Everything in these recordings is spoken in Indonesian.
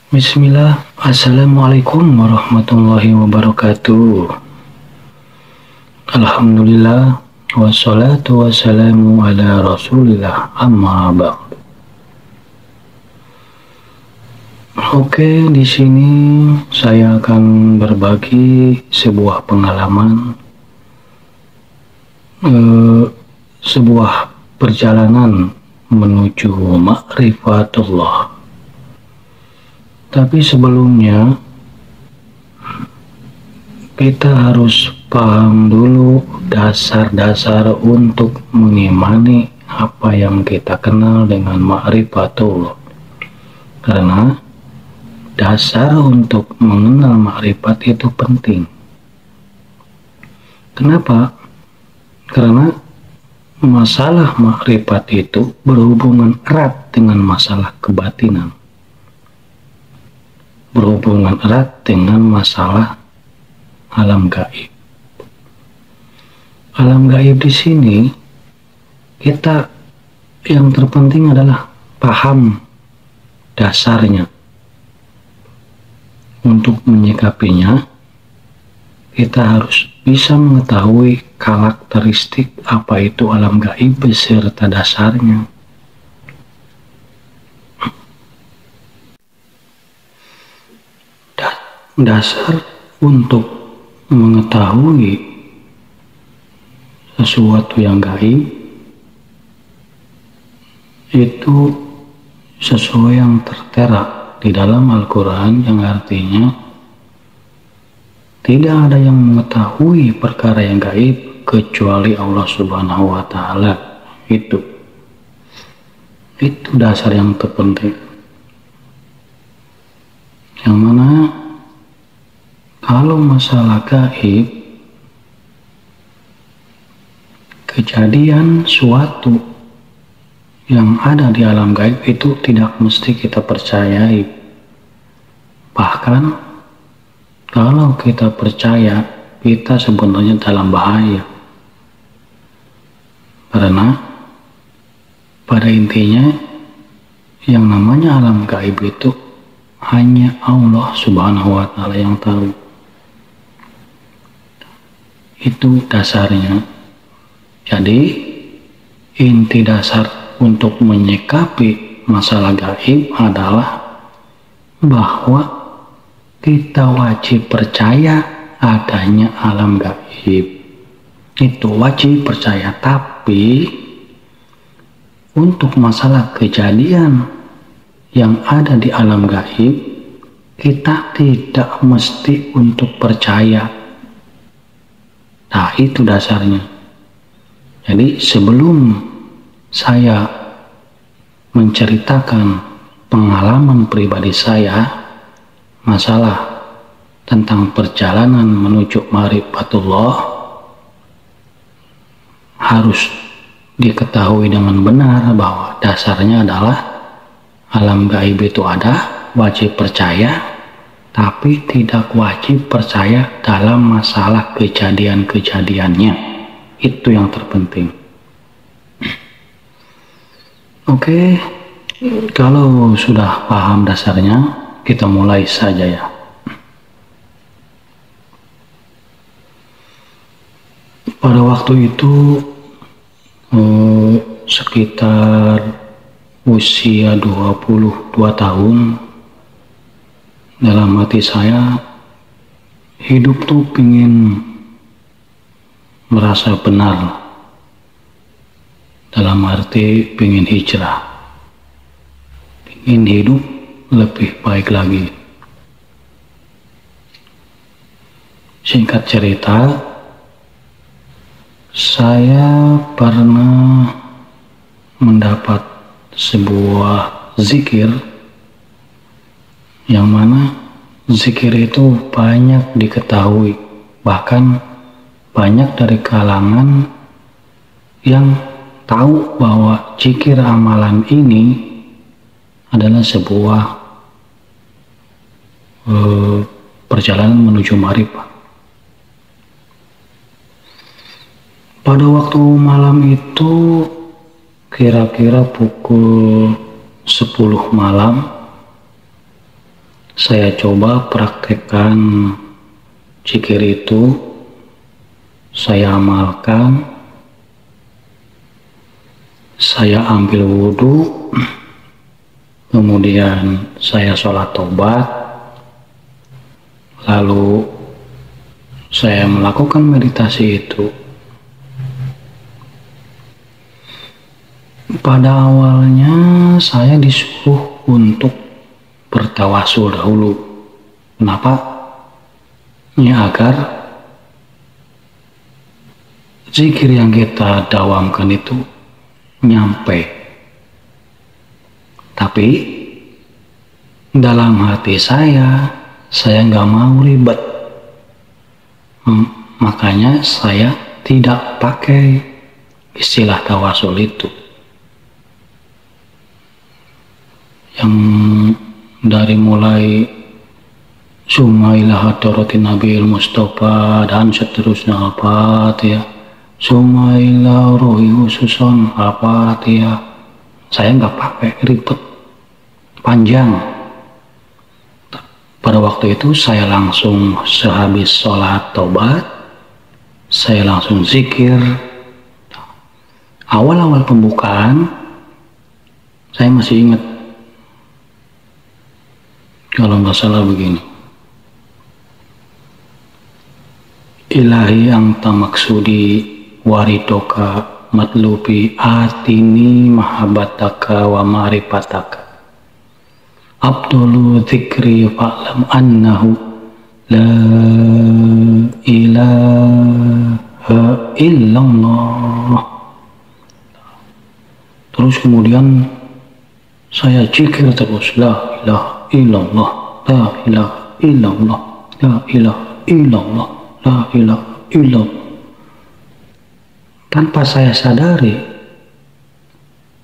Bismillah, Assalamualaikum warahmatullahi wabarakatuh. Alhamdulillah, wassalatu wassalamu ala rasulillah, amma ba'd. Oke, di sini saya akan berbagi sebuah pengalaman, sebuah perjalanan menuju ma'rifatullah. Tapi sebelumnya kita harus paham dulu dasar-dasar untuk mengimani apa yang kita kenal dengan ma'rifatullah. Karena dasar untuk mengenal ma'rifat itu penting. Kenapa? Karena masalah ma'rifat itu berhubungan erat dengan masalah kebatinan. Berhubungan erat dengan masalah alam gaib. Alam gaib di sini kita yang terpenting adalah paham dasarnya. Untuk menyikapinya, kita harus bisa mengetahui karakteristik apa itu alam gaib beserta dasarnya. Dasar untuk mengetahui sesuatu yang gaib itu sesuai yang tertera di dalam Al-Quran, yang artinya tidak ada yang mengetahui perkara yang gaib kecuali Allah Subhanahu wa Ta'ala. Itu dasar yang terpenting, yang mana kalau masalah gaib, kejadian suatu yang ada di alam gaib itu tidak mesti kita percayai. Bahkan kalau kita percaya, kita sebenarnya dalam bahaya. Karena pada intinya yang namanya alam gaib itu hanya Allah Subhanahu wa Ta'ala yang tahu. Itu dasarnya. Jadi inti dasar untuk menyikapi masalah gaib adalah bahwa kita wajib percaya adanya alam gaib. Itu wajib percaya. Tapi untuk masalah kejadian yang ada di alam gaib, kita tidak mesti untuk percaya. Nah, itu dasarnya. Jadi sebelum saya menceritakan pengalaman pribadi saya masalah tentang perjalanan menuju ma'rifatullah, harus diketahui dengan benar bahwa dasarnya adalah alam gaib itu ada, wajib percaya, tapi tidak wajib percaya dalam masalah kejadian-kejadiannya. Itu yang terpenting. Oke, kalau sudah paham dasarnya, kita mulai saja ya. Pada waktu itu sekitar usia 22 tahun, dalam hati saya hidup tuh pingin merasa benar, dalam arti pingin hijrah, pingin hidup lebih baik lagi. Singkat cerita, saya pernah mendapat sebuah zikir, yang mana zikir itu banyak diketahui, bahkan banyak dari kalangan yang tahu bahwa zikir amalan ini adalah sebuah perjalanan menuju ma'rifat. Pada waktu malam itu kira-kira pukul 10 malam, saya coba praktekkan zikir itu, saya amalkan, saya ambil wudhu, kemudian saya sholat tobat, lalu saya melakukan meditasi itu. Pada awalnya saya disuruh untuk bertawasul dahulu. Kenapa? Ya agar zikir yang kita dawamkan itu nyampe. Tapi dalam hati saya nggak mau ribet. Makanya saya tidak pakai istilah tawasul itu. Yang dari mulai Sumailah hadaratin Nabil Mustafa dan seterusnya apa ya, Sumailah rohi khususon apa ya, saya nggak pakai ribet panjang. Pada waktu itu saya langsung sehabis sholat tobat, saya langsung zikir. Awal-awal pembukaan saya masih ingat, kalau nggak salah begini, Ilahi anta maksudi waridoka matlubi atini mahabbataka wa ma'rifataka abdulu dzikri fa'lam annahu la ilaha illallah. Terus kemudian saya zikir terus, la ilaha illallah, la ilaha illallah, la ilaha illallah, la ilaha illallah. Tanpa saya sadari,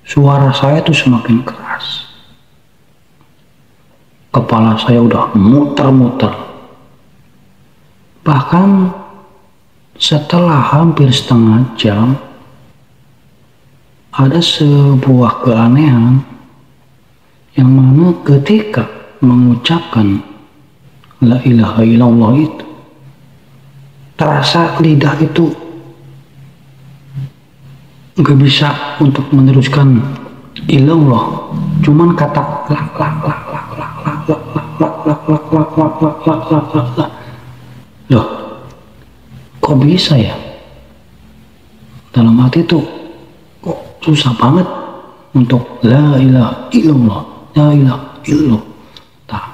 suara saya itu semakin keras. Kepala saya udah muter-muter. Bahkan setelah hampir setengah jam, ada sebuah keanehan yang mana ketika mengucapkan la ilaha illallah itu, terasa lidah itu nggak bisa untuk meneruskan illallah, cuman kata la la la la la la la la la la la la la la la la. Loh, kok bisa ya? Dalam hati itu kok susah banget untuk la ilaha illallah, la ilaha illallah. Nah,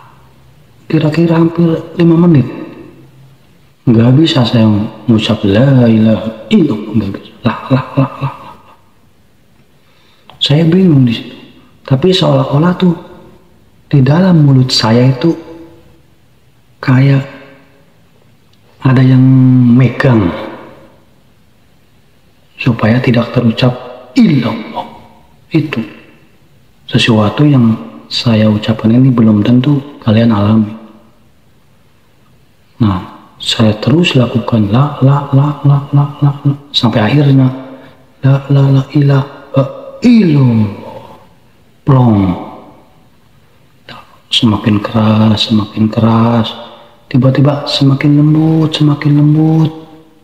kira-kira hampir 5 menit nggak bisa saya mengucap la ilaha illallah, nggak bisa. Lah. Saya bingung di situ. Tapi seolah-olah tuh di dalam mulut saya itu kayak ada yang megang supaya tidak terucap illallah. Itu sesuatu yang saya ucapkan ini belum tentu kalian alami. Nah, saya terus lakukan la sampai akhirnya la ilaha illallah. Plong. Semakin keras, tiba-tiba semakin lembut,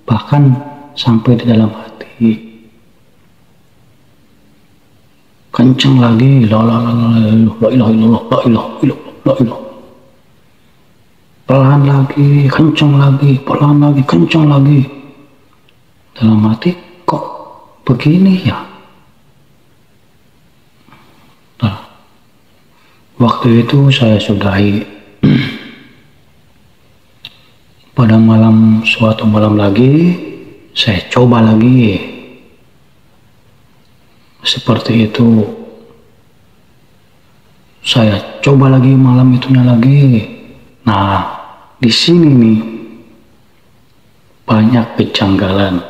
bahkan sampai di dalam hati. Kencang lagi, la ilaha illallah, la ilaha illallah, la ilaha. Pelan lagi, kencang lagi, pelan lagi, kencang lagi. Dalam hati, kok begini ya? Nah, waktu itu saya sudahi. Pada suatu malam lagi, saya coba lagi. Seperti itu. Saya coba lagi malam itunya lagi. Nah, di sini nih banyak kejanggalan.